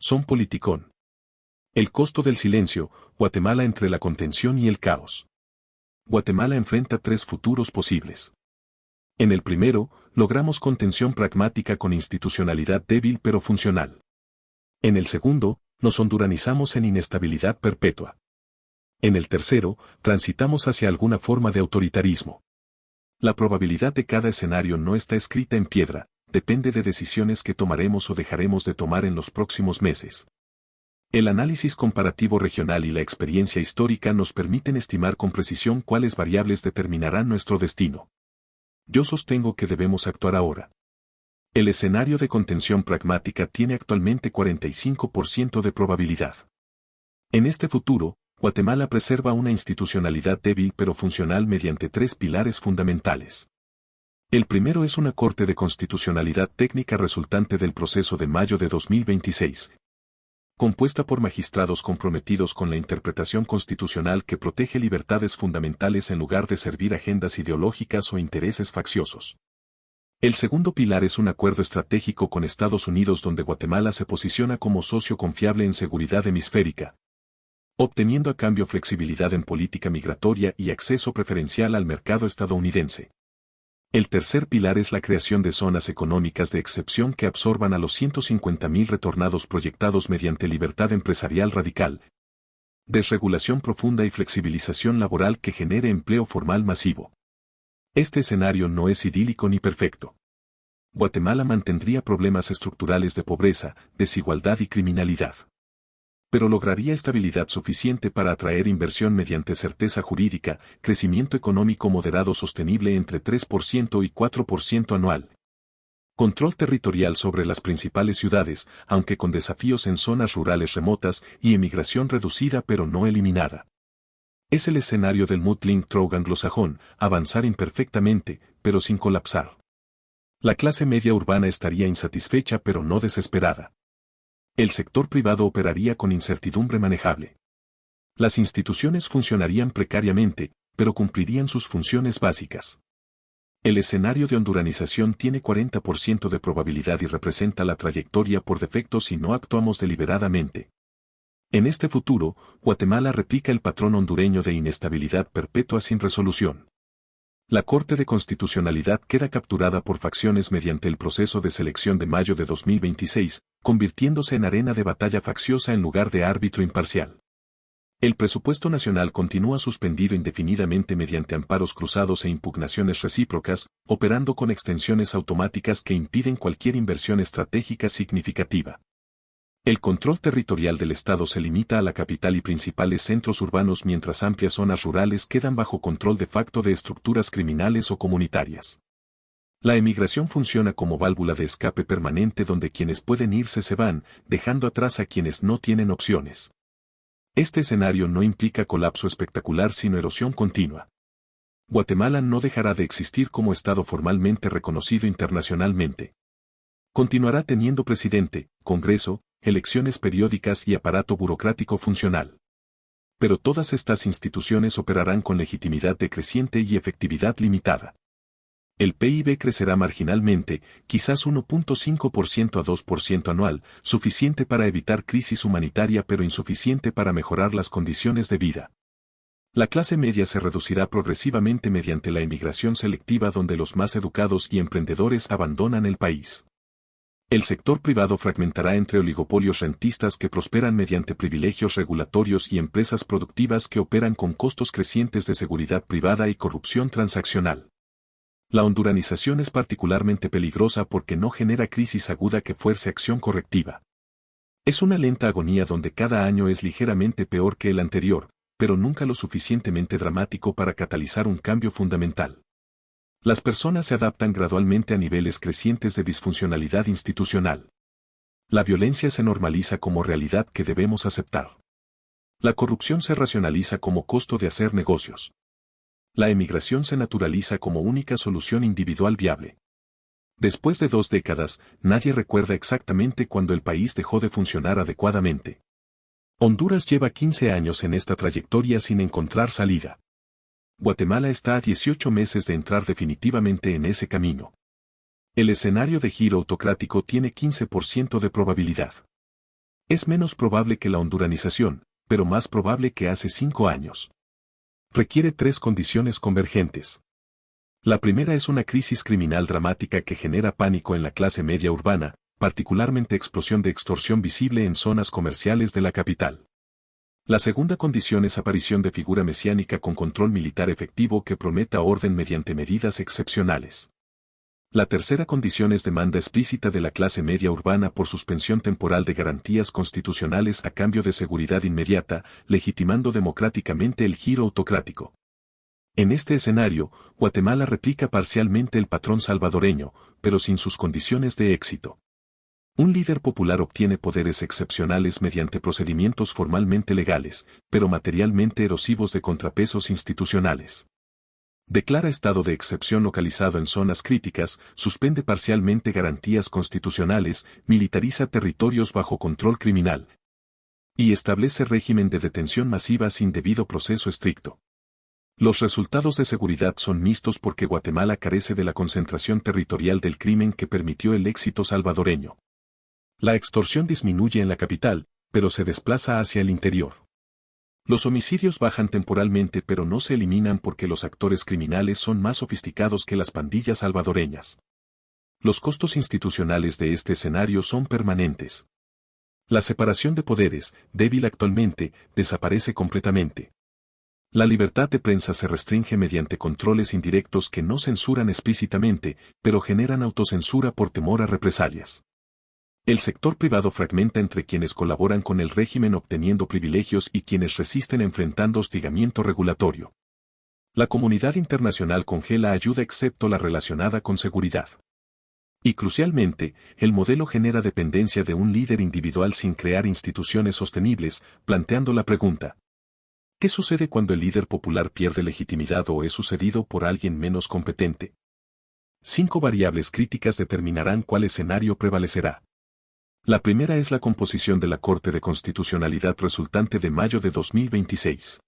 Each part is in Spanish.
Son politicón. El costo del silencio, Guatemala entre la contención y el caos. Guatemala enfrenta tres futuros posibles. En el primero, logramos contención pragmática con institucionalidad débil pero funcional. En el segundo, nos honduranizamos en inestabilidad perpetua. En el tercero, transitamos hacia alguna forma de autoritarismo. La probabilidad de cada escenario no está escrita en piedra, depende de decisiones que tomaremos o dejaremos de tomar en los próximos meses. El análisis comparativo regional y la experiencia histórica nos permiten estimar con precisión cuáles variables determinarán nuestro destino. Yo sostengo que debemos actuar ahora. El escenario de contención pragmática tiene actualmente 45% de probabilidad. En este futuro, Guatemala preserva una institucionalidad débil pero funcional mediante tres pilares fundamentales. El primero es una Corte de Constitucionalidad técnica resultante del proceso de mayo de 2026. Compuesta por magistrados comprometidos con la interpretación constitucional que protege libertades fundamentales en lugar de servir agendas ideológicas o intereses facciosos. El segundo pilar es un acuerdo estratégico con Estados Unidos donde Guatemala se posiciona como socio confiable en seguridad hemisférica, obteniendo a cambio flexibilidad en política migratoria y acceso preferencial al mercado estadounidense. El tercer pilar es la creación de zonas económicas de excepción que absorban a los 150.000 retornados proyectados mediante libertad empresarial radical, desregulación profunda y flexibilización laboral que genere empleo formal masivo. Este escenario no es idílico ni perfecto. Guatemala mantendría problemas estructurales de pobreza, desigualdad y criminalidad. Pero lograría estabilidad suficiente para atraer inversión mediante certeza jurídica, crecimiento económico moderado sostenible entre 3% y 4% anual. Control territorial sobre las principales ciudades, aunque con desafíos en zonas rurales remotas y emigración reducida pero no eliminada. Es el escenario del Muddling Trough anglosajón, avanzar imperfectamente, pero sin colapsar. La clase media urbana estaría insatisfecha pero no desesperada. El sector privado operaría con incertidumbre manejable. Las instituciones funcionarían precariamente, pero cumplirían sus funciones básicas. El escenario de honduranización tiene 40% de probabilidad y representa la trayectoria por defecto si no actuamos deliberadamente. En este futuro, Guatemala replica el patrón hondureño de inestabilidad perpetua sin resolución. La Corte de Constitucionalidad queda capturada por facciones mediante el proceso de selección de mayo de 2026, convirtiéndose en arena de batalla facciosa en lugar de árbitro imparcial. El presupuesto nacional continúa suspendido indefinidamente mediante amparos cruzados e impugnaciones recíprocas, operando con extensiones automáticas que impiden cualquier inversión estratégica significativa. El control territorial del Estado se limita a la capital y principales centros urbanos mientras amplias zonas rurales quedan bajo control de facto de estructuras criminales o comunitarias. La emigración funciona como válvula de escape permanente donde quienes pueden irse se van, dejando atrás a quienes no tienen opciones. Este escenario no implica colapso espectacular sino erosión continua. Guatemala no dejará de existir como Estado formalmente reconocido internacionalmente. Continuará teniendo presidente, Congreso, elecciones periódicas y aparato burocrático funcional. Pero todas estas instituciones operarán con legitimidad decreciente y efectividad limitada. El PIB crecerá marginalmente, quizás 1.5% a 2% anual, suficiente para evitar crisis humanitaria pero insuficiente para mejorar las condiciones de vida. La clase media se reducirá progresivamente mediante la emigración selectiva donde los más educados y emprendedores abandonan el país. El sector privado fragmentará entre oligopolios rentistas que prosperan mediante privilegios regulatorios y empresas productivas que operan con costos crecientes de seguridad privada y corrupción transaccional. La honduranización es particularmente peligrosa porque no genera crisis aguda que fuerce acción correctiva. Es una lenta agonía donde cada año es ligeramente peor que el anterior, pero nunca lo suficientemente dramático para catalizar un cambio fundamental. Las personas se adaptan gradualmente a niveles crecientes de disfuncionalidad institucional. La violencia se normaliza como realidad que debemos aceptar. La corrupción se racionaliza como costo de hacer negocios. La emigración se naturaliza como única solución individual viable. Después de 2 décadas, nadie recuerda exactamente cuándo el país dejó de funcionar adecuadamente. Honduras lleva 15 años en esta trayectoria sin encontrar salida. Guatemala está a 18 meses de entrar definitivamente en ese camino. El escenario de giro autocrático tiene 15% de probabilidad. Es menos probable que la honduranización, pero más probable que hace 5 años. Requiere 3 condiciones convergentes. La primera es una crisis criminal dramática que genera pánico en la clase media urbana, particularmente explosión de extorsión visible en zonas comerciales de la capital. La segunda condición es aparición de figura mesiánica con control militar efectivo que prometa orden mediante medidas excepcionales. La tercera condición es demanda explícita de la clase media urbana por suspensión temporal de garantías constitucionales a cambio de seguridad inmediata, legitimando democráticamente el giro autocrático. En este escenario, Guatemala replica parcialmente el patrón salvadoreño, pero sin sus condiciones de éxito. Un líder popular obtiene poderes excepcionales mediante procedimientos formalmente legales, pero materialmente erosivos de contrapesos institucionales. Declara estado de excepción localizado en zonas críticas, suspende parcialmente garantías constitucionales, militariza territorios bajo control criminal y establece régimen de detención masiva sin debido proceso estricto. Los resultados de seguridad son mixtos porque Guatemala carece de la concentración territorial del crimen que permitió el éxito salvadoreño. La extorsión disminuye en la capital, pero se desplaza hacia el interior. Los homicidios bajan temporalmente pero no se eliminan porque los actores criminales son más sofisticados que las pandillas salvadoreñas. Los costos institucionales de este escenario son permanentes. La separación de poderes, débil actualmente, desaparece completamente. La libertad de prensa se restringe mediante controles indirectos que no censuran explícitamente, pero generan autocensura por temor a represalias. El sector privado fragmenta entre quienes colaboran con el régimen obteniendo privilegios y quienes resisten enfrentando hostigamiento regulatorio. La comunidad internacional congela ayuda excepto la relacionada con seguridad. Y crucialmente, el modelo genera dependencia de un líder individual sin crear instituciones sostenibles, planteando la pregunta: ¿qué sucede cuando el líder popular pierde legitimidad o es sucedido por alguien menos competente? 5 variables críticas determinarán cuál escenario prevalecerá. La primera es la composición de la Corte de Constitucionalidad resultante de mayo de 2026.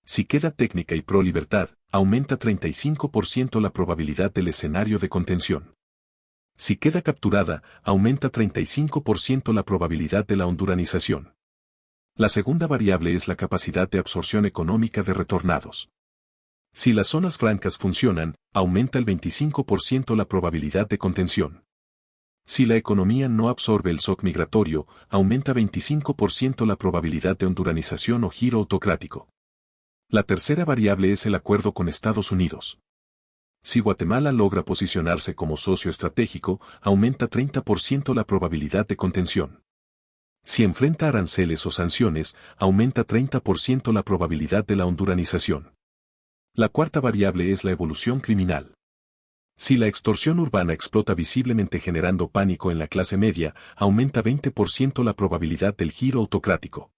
Si queda técnica y pro libertad, aumenta 35% la probabilidad del escenario de contención. Si queda capturada, aumenta 35% la probabilidad de la honduranización. La segunda variable es la capacidad de absorción económica de retornados. Si las zonas francas funcionan, aumenta el 25% la probabilidad de contención. Si la economía no absorbe el shock migratorio, aumenta 25% la probabilidad de honduranización o giro autocrático. La tercera variable es el acuerdo con Estados Unidos. Si Guatemala logra posicionarse como socio estratégico, aumenta 30% la probabilidad de contención. Si enfrenta aranceles o sanciones, aumenta 30% la probabilidad de la honduranización. La cuarta variable es la evolución criminal. Si la extorsión urbana explota visiblemente generando pánico en la clase media, aumenta 20% la probabilidad del giro autocrático.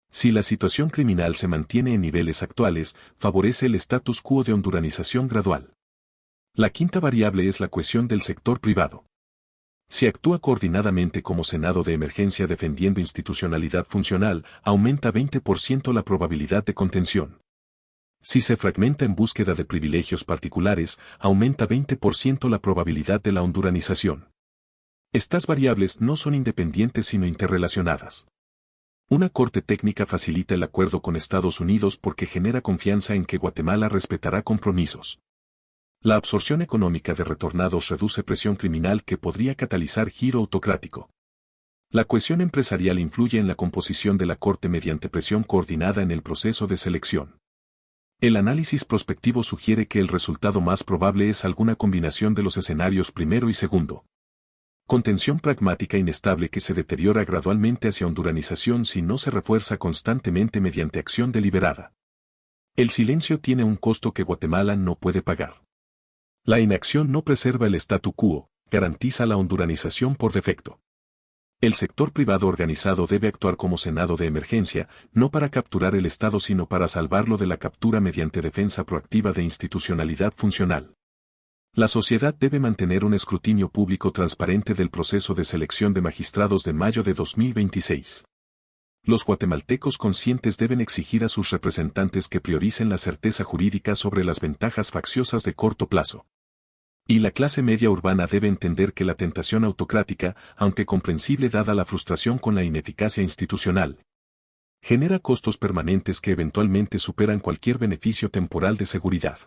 Si la situación criminal se mantiene en niveles actuales, favorece el status quo de honduranización gradual. La quinta variable es la cohesión del sector privado. Si actúa coordinadamente como Senado de emergencia defendiendo institucionalidad funcional, aumenta 20% la probabilidad de contención. Si se fragmenta en búsqueda de privilegios particulares, aumenta 20% la probabilidad de la honduranización. Estas variables no son independientes sino interrelacionadas. Una corte técnica facilita el acuerdo con Estados Unidos porque genera confianza en que Guatemala respetará compromisos. La absorción económica de retornados reduce presión criminal que podría catalizar giro autocrático. La cohesión empresarial influye en la composición de la corte mediante presión coordinada en el proceso de selección. El análisis prospectivo sugiere que el resultado más probable es alguna combinación de los escenarios primero y segundo. Contención pragmática inestable que se deteriora gradualmente hacia honduranización si no se refuerza constantemente mediante acción deliberada. El silencio tiene un costo que Guatemala no puede pagar. La inacción no preserva el statu quo, garantiza la honduranización por defecto. El sector privado organizado debe actuar como Senado de emergencia, no para capturar el Estado sino para salvarlo de la captura mediante defensa proactiva de institucionalidad funcional. La sociedad debe mantener un escrutinio público transparente del proceso de selección de magistrados de mayo de 2026. Los guatemaltecos conscientes deben exigir a sus representantes que prioricen la certeza jurídica sobre las ventajas facciosas de corto plazo. Y la clase media urbana debe entender que la tentación autocrática, aunque comprensible dada la frustración con la ineficacia institucional, genera costos permanentes que eventualmente superan cualquier beneficio temporal de seguridad.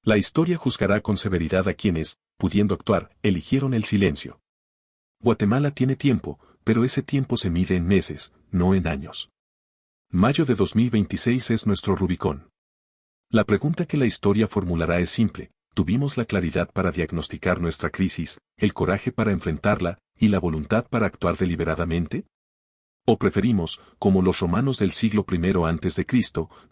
La historia juzgará con severidad a quienes, pudiendo actuar, eligieron el silencio. Guatemala tiene tiempo, pero ese tiempo se mide en meses, no en años. Mayo de 2026 es nuestro Rubicón. La pregunta que la historia formulará es simple: ¿tuvimos la claridad para diagnosticar nuestra crisis, el coraje para enfrentarla, y la voluntad para actuar deliberadamente? ¿O preferimos, como los romanos del siglo I a.C.,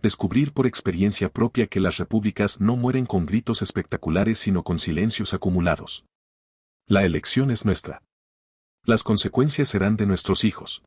descubrir por experiencia propia que las repúblicas no mueren con gritos espectaculares sino con silencios acumulados? La elección es nuestra. Las consecuencias serán de nuestros hijos.